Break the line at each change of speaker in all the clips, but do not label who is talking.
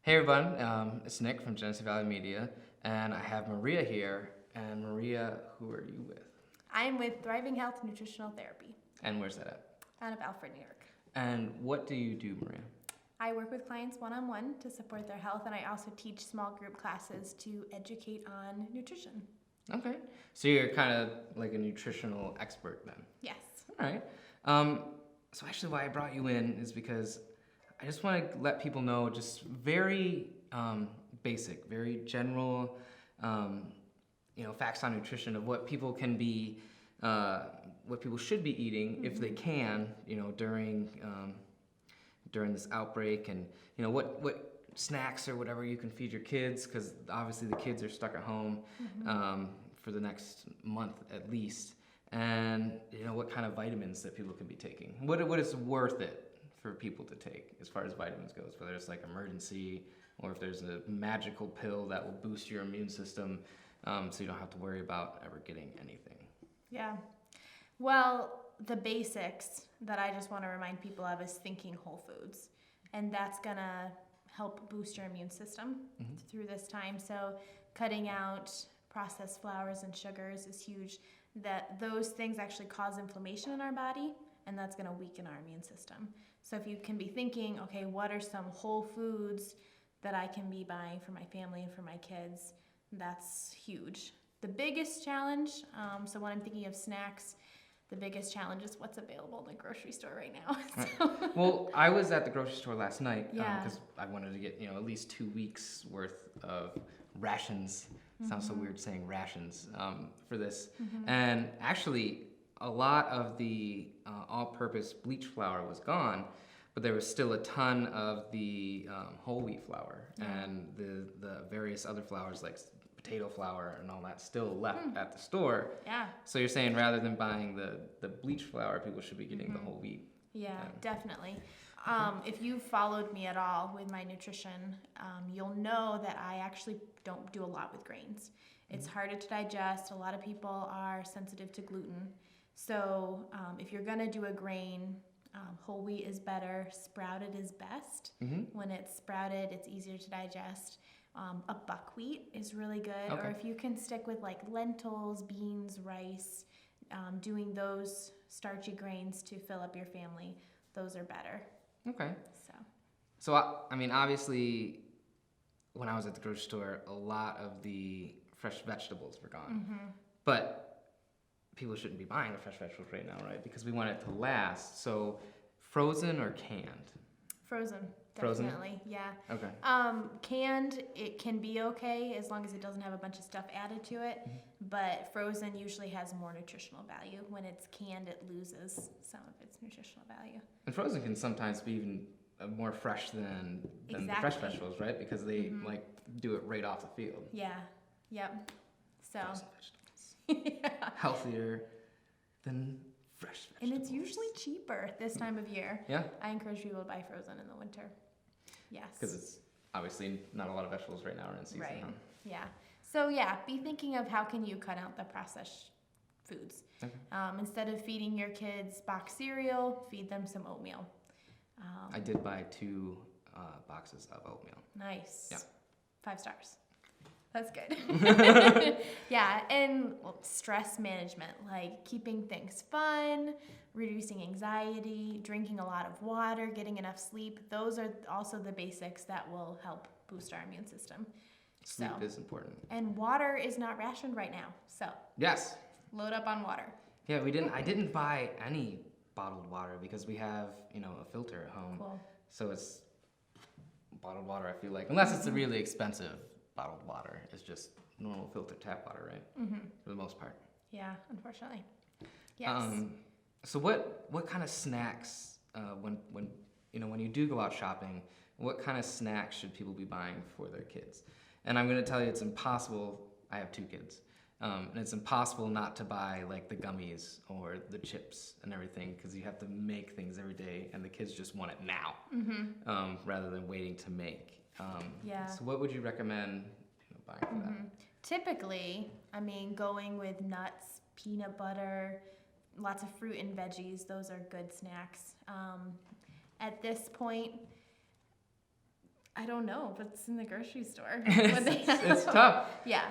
Hey everyone, it's Nick from Genesee Valley Media, and I have Maria here. And Maria, who are you with?
I'm with Thriving Health Nutritional Therapy
And where's that at?
out of Alfred, New York.
And what do you do, Maria?
I work with clients one-on-one to support their health, and I also teach small group classes to educate on nutrition.
Okay, so you're kind of like a nutritional expert then.
Yes.
All right. So actually, why I brought you in is because I just want to let people know just very basic, very general, facts on nutrition of what people can be, what people should be eating if they can, during this outbreak, and what snacks or whatever you can feed your kids, because obviously the kids are stuck at home for the next month at least, and what kind of vitamins that people can be taking. What is worth it for people to take as far as vitamins goes, whether it's like emergency or if there's a magical pill that will boost your immune system, so you don't have to worry about ever getting anything.
Yeah. Well, the basics that I just want to remind people of is thinking whole foods, and that's gonna help boost your immune system through this time. So cutting out processed flours and sugars is huge. That those things actually cause inflammation in our body, and that's going to weaken our immune system. So if you can be thinking, okay, what are some whole foods that I can be buying for my family and for my kids, that's huge. The biggest challenge, so when I'm thinking of snacks, the biggest challenge is what's available in the grocery store right now.
Right. Well, I was at the grocery store last night
Yeah.
because I wanted to get at least 2 weeks worth of rations. Sounds so weird saying rations for this. And actually, a lot of the all-purpose bleach flour was gone, but there was still a ton of the whole wheat flour and the various other flours like potato flour and all that still left at the store.
Yeah.
So you're saying rather than buying the bleach flour, people should be getting the whole wheat.
Yeah, definitely. If you've followed me at all with my nutrition, you'll know that I actually don't do a lot with grains. It's harder to digest. A lot of people are sensitive to gluten. So if you're going to do a grain, whole wheat is better. Sprouted is best. When it's sprouted, it's easier to digest. A buckwheat is really good.
Okay.
Or if you can stick with like lentils, beans, rice, doing those starchy grains to fill up your family, those are better.
Okay.
So
I mean, obviously, when I was at the grocery store, a lot of the fresh vegetables were gone. But people shouldn't be buying the fresh vegetables right now, right? Because we want it to last. So frozen or canned?
frozen,
Frozen?
definitely, yeah.
Okay.
Canned, it can be okay as long as it doesn't have a bunch of stuff added to it, but frozen usually has more nutritional value. When it's canned, it loses some of its nutritional value.
And frozen can sometimes be even more fresh than the fresh
Exactly.
vegetables, right? Because they like do it right off the field.
Yeah, yep. So,
Frozen vegetables.
yeah.
Healthier than fresh
And
vegetables.
it's usually cheaper this time of year.
Yeah,
I encourage people to buy frozen in the winter. Yes.
because it's obviously not a lot of vegetables right now are in season.
Right.
Huh?
Yeah. So yeah, be thinking of how can you cut out the processed foods.
Okay.
Instead of feeding your kids box cereal, feed them some oatmeal.
I did buy 2 boxes of oatmeal.
Nice.
Yeah.
5 stars. That's good. Yeah, and stress management, like keeping things fun, reducing anxiety, drinking a lot of water, getting enough sleep. Those are also the basics that will help boost our immune system.
Sleep
So,
is important.
and water is not rationed right now, so
Yes.
load up on water.
Yeah, I didn't buy any bottled water because we have, a filter at home.
Cool.
So it's bottled water, I feel like. Unless it's a really expensive bottled water. It's just normal filtered tap water, right? For the most part.
Yeah, unfortunately. Yes.
So what kind of snacks, when you do go out shopping, what kind of snacks should people be buying for their kids? And I'm going to tell you it's impossible. I have 2 kids. And it's impossible not to buy like the gummies or the chips and everything because you have to make things every day and the kids just want it now rather than waiting to make.
Yeah.
So what would you recommend buying for that?
Typically, going with nuts, peanut butter, lots of fruit and veggies, those are good snacks. At this point, I don't know, but it's in the grocery store.
It's tough.
Yeah.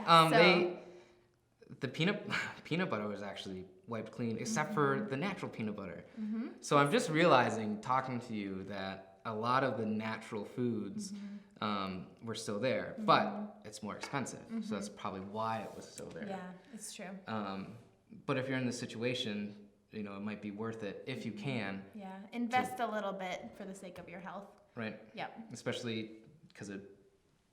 The peanut butter was actually wiped clean, except for the natural peanut butter.
Mm-hmm.
So I'm just realizing, talking to you, that a lot of the natural foods were still there, but it's more expensive. So that's probably why it was still there.
Yeah, it's true.
But if you're in this situation, it might be worth it if you can.
Yeah, invest a little bit for the sake of your health.
Right.
Yep.
Especially because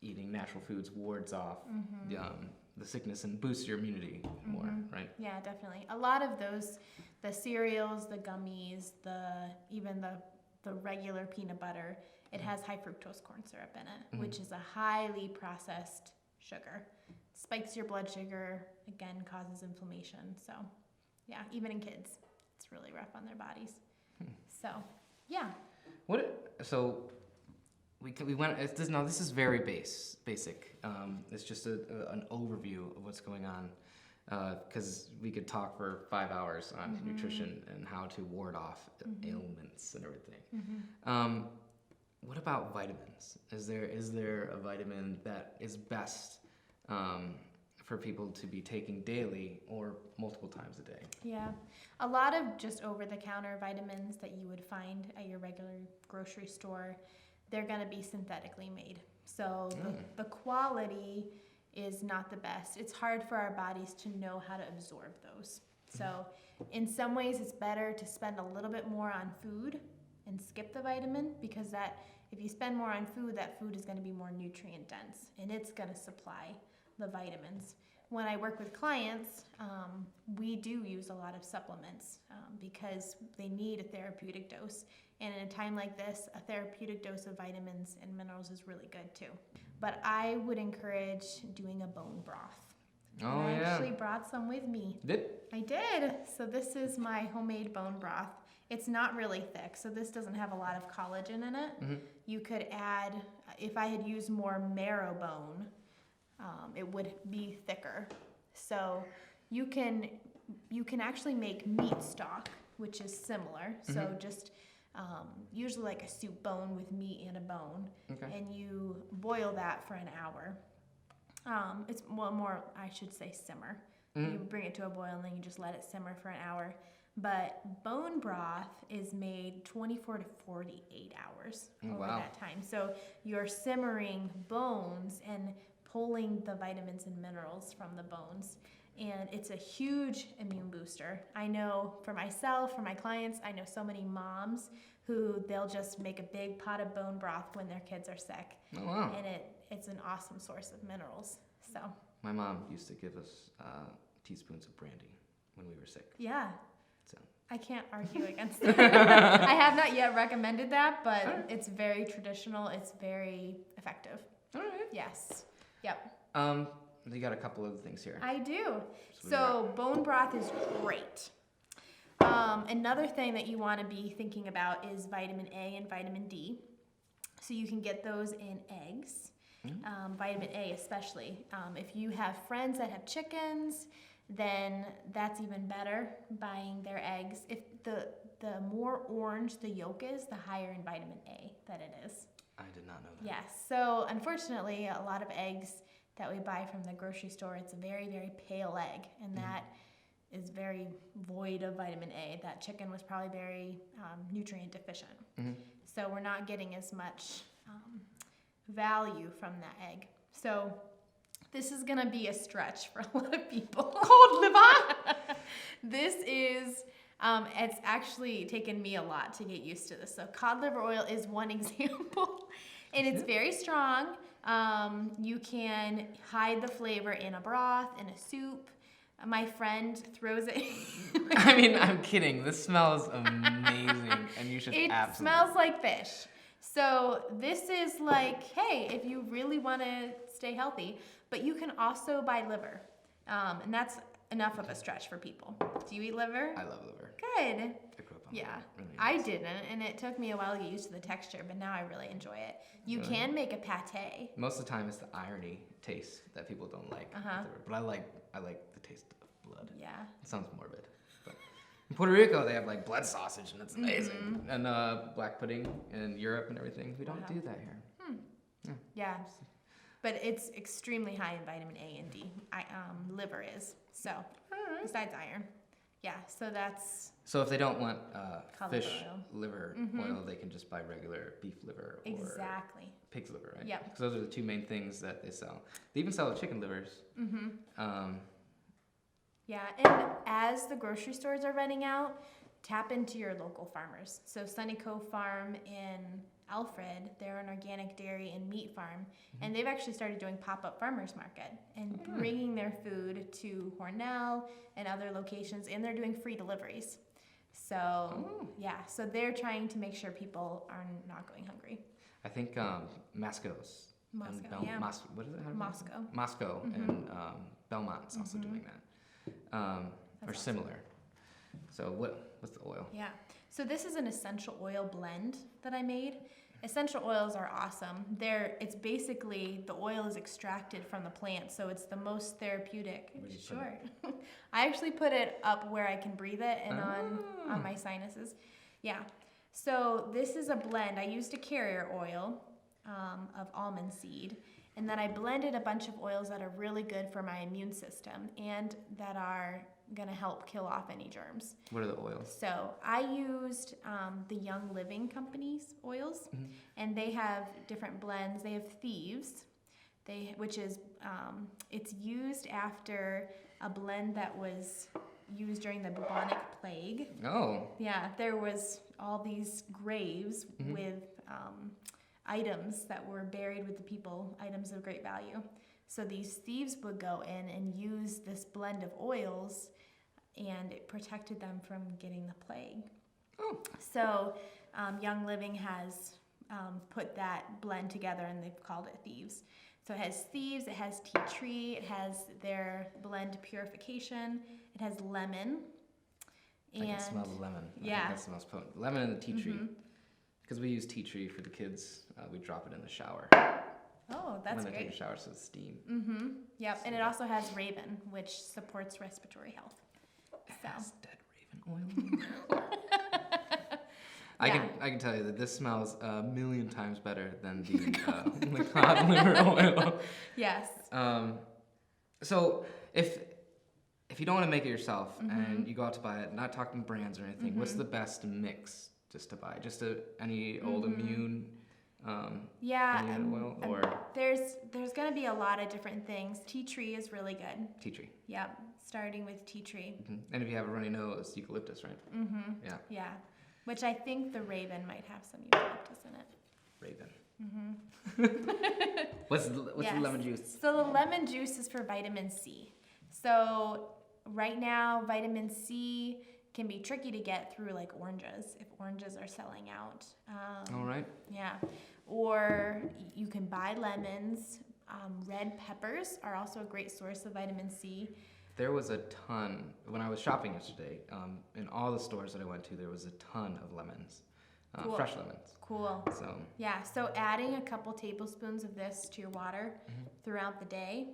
eating natural foods wards off the sickness and boosts your immunity more, right?
Yeah, definitely. A lot of those, the cereals, the gummies, even the regular peanut butter, it has high fructose corn syrup in it, which is a highly processed sugar. Spikes your blood sugar, again, causes inflammation. So, yeah, even in kids, it's really rough on their bodies. So, yeah.
We went. This is very basic. It's just an overview of what's going on, because we could talk for 5 hours on nutrition and how to ward off ailments and everything. What about vitamins? Is there a vitamin that is best for people to be taking daily or multiple times a day? Yeah,
a lot of just over-the-counter vitamins that you would find at your regular grocery store, they're going to be synthetically made. So the quality is not the best. It's hard for our bodies to know how to absorb those. So in some ways it's better to spend a little bit more on food and skip the vitamin, because if you spend more on food, that food is going to be more nutrient dense and it's going to supply the vitamins. When I work with clients, we do use a lot of supplements because they need a therapeutic dose. And in a time like this, a therapeutic dose of vitamins and minerals is really good too. But I would encourage doing a bone broth.
Oh,
I
yeah.
actually brought some with me. I did. So this is my homemade bone broth. It's not really thick, so this doesn't have a lot of collagen in it. You could add, if I had used more marrow bone, it would be thicker. So you can actually make meat stock, which is similar. So just usually like a soup bone with meat and a bone, and you boil that for an hour. It's more, I should say, simmer. You bring it to a boil and then you just let it simmer for an hour. But bone broth is made 24 to 48 hours over that time. So you're simmering bones and pulling the vitamins and minerals from the bones. And it's a huge immune booster. I know for myself, for my clients, I know so many moms who they'll just make a big pot of bone broth when their kids are sick.
Oh, wow.
And it's an awesome source of minerals. So
my mom used to give us teaspoons of brandy when we were sick.
Yeah.
So
I can't argue against that. I have not yet recommended that, but it's very traditional. It's very effective.
All right.
Yes. Yep.
You got a couple other things here.
I do. So bone broth is great. Another thing that you want to be thinking about is vitamin A and vitamin D. So you can get those in eggs, vitamin A especially. If you have friends that have chickens, then that's even better, buying their eggs. If the more orange the yolk is, the higher in vitamin A that it is.
I did not know that.
Yes. So unfortunately, a lot of eggs that we buy from the grocery store, it's a very, very pale egg, and that is very void of vitamin A. That chicken was probably very nutrient deficient. So we're not getting as much value from that egg. So this is going to be a stretch for a lot of people.
Cod liver?
This is, it's actually taken me a lot to get used to this. So cod liver oil is one example, and it's very strong. You can hide the flavor in a broth, in a soup. My friend throws it.
I mean, I'm kidding. This smells amazing, and you should absolutely.
It smells like fish. So this is like, hey, if you really want to stay healthy, but you can also buy liver, and that's enough of a stretch for people. Do you eat liver?
I love liver.
Good.
I grew up on liver. Really
I
nice.
didn't, and it took me a while to get used to the texture, but now I really enjoy it. You can make a pate.
Most of the time, it's the irony taste that people don't like. With liver. But I like the taste of blood.
Yeah.
It sounds morbid. But in Puerto Rico, they have like blood sausage, and it's amazing. And black pudding in Europe and everything. We don't do that here. Yeah.
Yeah. But it's extremely high in vitamin A and D. Liver is. So, besides iron. Yeah, so that's
So if they don't want
cod
fish
oil.
liver oil, they can just buy regular beef liver or
Exactly.
pig's liver, right?
Yep.
Because those are the two main things that they sell. They even sell chicken livers.
Yeah, and as the grocery stores are running out, tap into your local farmers. So Sunny Cove Farm in Alfred, they're an organic dairy and meat farm, and they've actually started doing pop-up farmers market and bringing their food to Hornell and other locations, and they're doing free deliveries. So yeah, so they're trying to make sure people are not going hungry.
I think Masco's.
Moscow,
and
yeah.
What is it? How do you pronounce it?
Moscow.
Moscow and Belmont's also doing that, or
That's
similar. So what's the oil?
Yeah. So this is an essential oil blend that I made. Essential oils are awesome. It's basically the oil is extracted from the plant, so it's the most therapeutic.
Where do you put
Sure. I actually put it up where I can breathe it and on my sinuses. Yeah. So this is a blend. I used a carrier oil of almond seed, and then I blended a bunch of oils that are really good for my immune system and that are gonna help kill off any germs.
What are the oils?
So I used the Young Living Company's oils, and they have different blends. They have Thieves, which is it's used after a blend that was used during the bubonic plague.
Oh.
Yeah, there was all these graves with items that were buried with the people, items of great value. So these thieves would go in and use this blend of oils, and it protected them from getting the plague.
Oh.
So Young Living has put that blend together, and they've called it Thieves. So it has Thieves, it has tea tree, it has their blend purification, it has lemon.
I can smell the lemon.
Yeah.
I think that's the most potent. Lemon and the tea tree. Because we use tea tree for the kids. We drop it in the shower.
Oh, that's
when they
great.
take a shower, so it's steam.
Yep, and it also has Raven, which supports respiratory health. So.
Has dead raven oil. I can tell you that this smells a million times better than the cod liver oil.
Yes.
So if you don't want to make it yourself and you go out to buy it, not talking brands or anything, what's the best mix just to buy? Just any old immune oil, or
there's gonna be a lot of different things. Tea tree is really good.
tea tree.
Yep, starting with tea tree.
And if you have a runny nose, eucalyptus, right? Yeah.
Yeah, which I think the Raven might have some eucalyptus in it.
Raven. What's the lemon juice?
So the lemon juice is for vitamin C. So right now, vitamin C can be tricky to get through like oranges, if oranges are selling out.
All right.
Yeah. Or you can buy lemons. Red peppers are also a great source of vitamin C.
There was a ton, when I was shopping yesterday, in all the stores that I went to, there was a ton of lemons,
Cool.
fresh lemons.
Cool.
So
Yeah, so adding a couple tablespoons of this to your water throughout the day,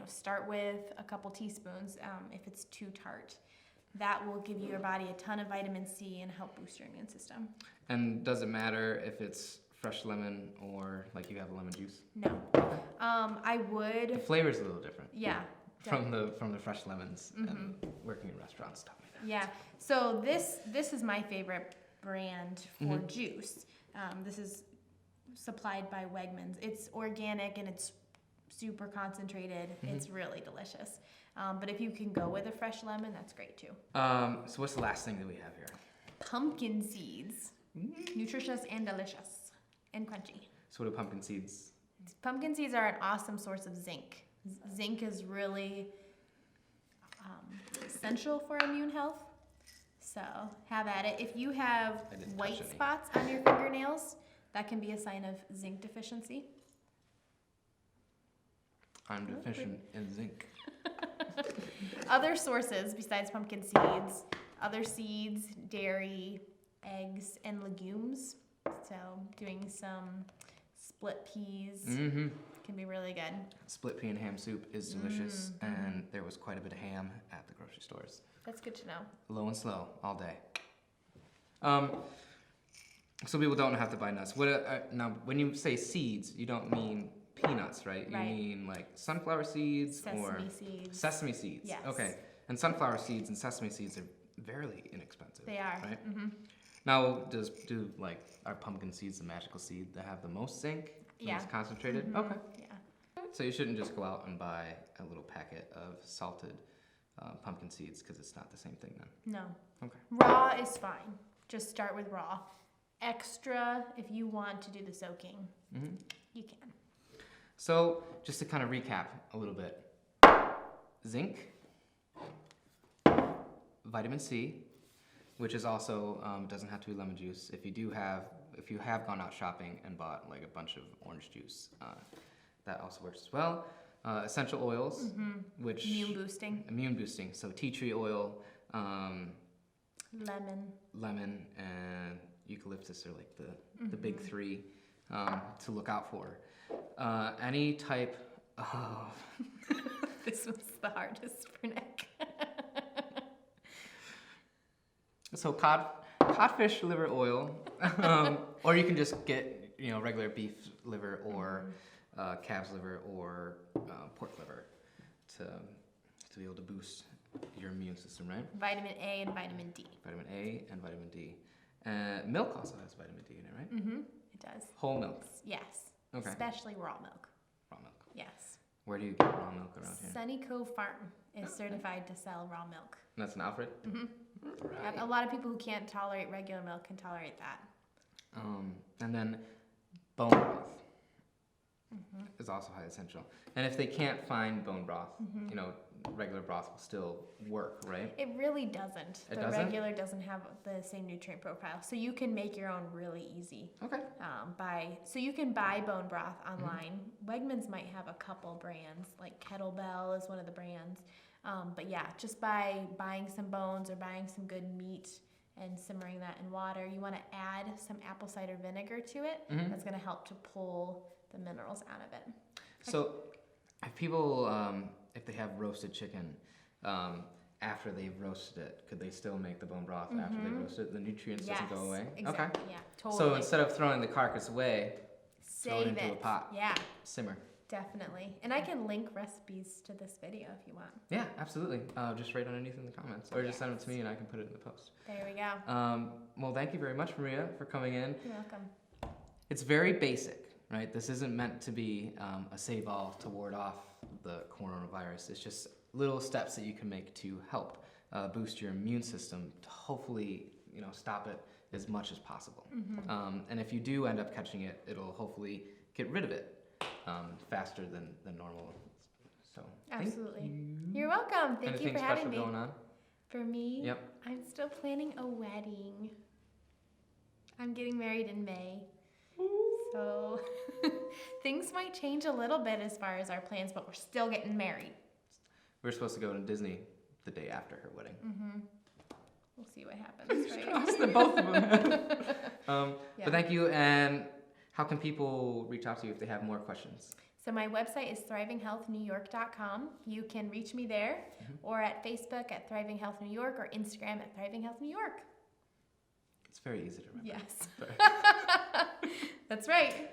start with a couple teaspoons if it's too tart. That will give your body a ton of vitamin C and help boost your immune system.
And does it matter if it's fresh lemon or like you have a lemon juice?
No. I
The
would,
flavor's a little different.
yeah.
From the fresh lemons and working in restaurants taught me that.
Yeah. So this is my favorite brand for juice. This is supplied by Wegmans. It's organic and it's super concentrated. It's really delicious. But if you can go with a fresh lemon, that's great too.
So what's the last thing that we have here?
Pumpkin seeds. Nutritious and delicious and crunchy.
So what are pumpkin seeds?
Pumpkin seeds are an awesome source of zinc. Zinc is really essential for immune health. So have at it. If you have
I didn't touch
white
any.
spots on your fingernails, that can be a sign of zinc deficiency.
I'm deficient in zinc.
Other sources besides pumpkin seeds, other seeds, dairy, eggs, and legumes. So doing some split peas can be really good.
Split pea and ham soup is delicious, and there was quite a bit of ham at the grocery stores.
That's good to know.
Low and slow, all day. So people don't have to buy nuts. Now, when you say seeds, you don't mean peanuts, right? You
Right.
mean like sunflower seeds or
Sesame seeds.
sesame seeds.
Yes.
Okay. And sunflower seeds and sesame seeds are very inexpensive.
They are.
Right?
Mm-hmm.
Now, do like our pumpkin seeds the magical seed that have the most zinc? The
Yeah.
most concentrated?
Mhm.
Okay.
Yeah.
So you shouldn't just go out and buy a little packet of salted pumpkin seeds because it's not the same thing then.
No.
Okay.
Raw is fine. Just start with raw. Extra, if you want to do the soaking,
Hmm.
you can.
So just to kind of recap a little bit. Zinc, vitamin C, which is also doesn't have to be lemon juice. If you have gone out shopping and bought like a bunch of orange juice, that also works as well. Essential oils, which
Immune boosting.
So tea tree oil,
Lemon.
lemon, and eucalyptus are like the big three to look out for. Any type of
This was the hardest for Nick.
So codfish liver oil, or you can just get regular beef liver or calf's liver or pork liver to be able to boost your immune system, right?
Vitamin A and vitamin D.
Vitamin A and vitamin D. Milk also has vitamin D in it, right?
Mm-hmm. It does.
Whole milk,
Yes.
Okay.
Especially raw milk.
raw milk.
Yes.
Where do you get raw milk around here?
Sunny Cove Farm is certified to sell raw milk.
And that's in Alfred.
Mm-hmm.
Right.
A lot of people who can't tolerate regular milk can tolerate that.
And then bone broth is also highly essential. And if they can't find bone broth, regular broth will still work, right?
It really doesn't.
It
The
doesn't?
regular doesn't have the same nutrient profile. So you can make your own really easy.
Okay.
So you can buy bone broth online. Wegmans might have a couple brands, like Kettlebell is one of the brands. But yeah, just by buying some bones or buying some good meat and simmering that in water, you want to add some apple cider vinegar to it.
Mhm.
That's going to help to pull the minerals out of it.
So, if people, if they have roasted chicken, after they've roasted it, could they still make the bone broth after they roasted it? The nutrients doesn't go away?
Exactly.
Okay.
Yeah, totally.
So instead of throwing the carcass away, throw it
Save
into a pot.
Yeah,
simmer.
definitely. And I can link recipes to this video if you want.
Yeah, absolutely. Just write underneath in the comments. Or just send them to me and I can put it in the post.
There we go.
Well, thank you very much, Maria, for coming in.
You're welcome.
It's very basic, right? This isn't meant to be a save-all to ward off the coronavirus. It's just little steps that you can make to help boost your immune system to hopefully, stop it as much as possible. And if you do end up catching it, it'll hopefully get rid of it faster than normal. So
Absolutely.
Thank you.
You're welcome. Thank
Anything
you for having
special
me.
going on?
For me,
Yep.
I'm still planning a wedding. I'm getting married in May. So things might change a little bit as far as our plans, but we're still getting married.
We're supposed to go to Disney the day after her wedding.
We'll see what happens, right?
Crossed the both of them.
Yeah.
But thank you. And how can people reach out to you if they have more questions?
So my website is thrivinghealthnewyork.com. You can reach me there or at Facebook at Thriving Health New York or Instagram at Thriving Health New York.
It's very easy to remember.
Yes. That's right.